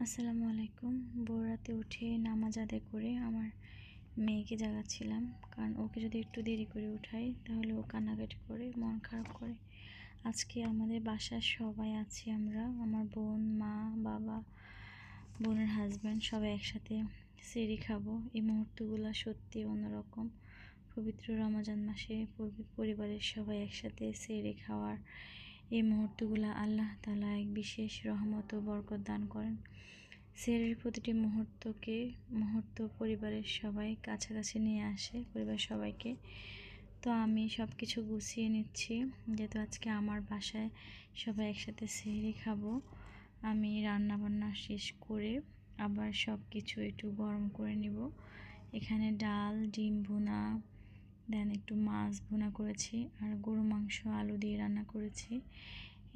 আসসালামু আলাইকুম। ভোর রাতে উঠে নামাজ আদায় করে আমার মেয়েকে জাগাচ্ছিলাম, কারণ ওকে যদি একটু দেরি করে উঠাই তাহলে ও কান্নাকাটি করে, মন খারাপ করে। আজকে আমাদের বাসার সবাই আছি আমরা, আমার বোন, মা, বাবা, বোনের হাজব্যান্ড সবাই একসাথে সেহরি খাবো। এই মুহূর্তগুলো সত্যি অন্যরকম। পবিত্র রমজান মাসে পরিবারের সবাই একসাথে সেহরি খাওয়ার এই মুহূর্তগুলো আল্লাহ তাআলা এক বিশেষ রহমত ও বরকত দান করেন। সেহরির প্রতিটি মুহূর্ত পরিবারের সবাই কাছাকাছি নিয়ে আসে, পরিবারের সবাইকে। তো আমি সব কিছু গুছিয়ে নিচ্ছি, যেহেতু আজকে আমার বাসায় সবাই একসাথে সেহরি খাবো। আমি রান্নাবান্না শেষ করে আবার সব কিছু একটু গরম করে নিব। এখানে ডাল, ডিম ভুনা, দেন একটু মাছ ভুনা করেছি, আর গরু মাংস আলু দিয়ে রান্না করেছি।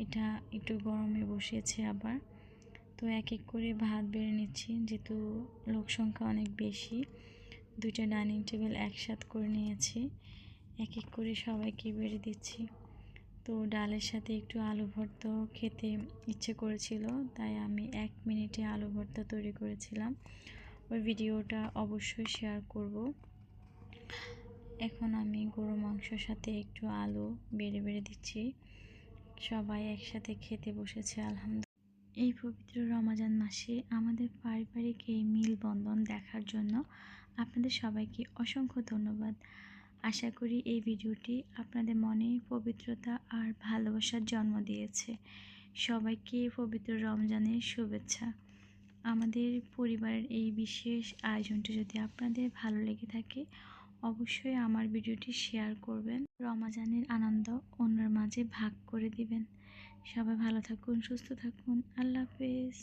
এটা একটু গরমে বসিয়েছি আবার। তো এক এক করে ভাত বেড়ে নিচ্ছি, যেহেতু লোক সংখ্যা অনেক বেশি। দুইটা ডাইনিং টেবিল একসাথে করে নিয়েছি, এক এক করে সবাইকে বেড়ে দিচ্ছি। তো ডালের সাথে একটু আলু ভর্তা খেতে ইচ্ছে করেছিল, তাই আমি 1 মিনিটে আলু ভর্তা তৈরি করেছিলাম। ওই ভিডিওটা অবশ্যই শেয়ার করব। এখন আমি গরু মাংসর সাথে একটু আলু বেড়ে বেড়ে দিচ্ছি। সবাই একসাথে খেতে বসেছে আলহামদুলিল্লাহ। এই পবিত্র রমজান মাসে আমাদের পারিবারিক এই মেলবন্ধন দেখার জন্য আপনাদের সবাইকে অসংখ্য ধন্যবাদ। আশা করি এই ভিডিওটি আপনাদের মনে পবিত্রতা আর ভালোবাসার জন্ম দিয়েছে। সবাইকে পবিত্র রমজানের শুভেচ্ছা। আমাদের পরিবারের এই বিশেষ আয়োজনটি যদি আপনাদের ভালো লেগে থাকে, অবশ্যই আমার ভিডিওটি শেয়ার করবেন। রমজানের আনন্দ অন্যের মাঝে ভাগ করে দিবেন। সবাই ভালো থাকুন, সুস্থ থাকুন। আল্লাহ হাফেজ।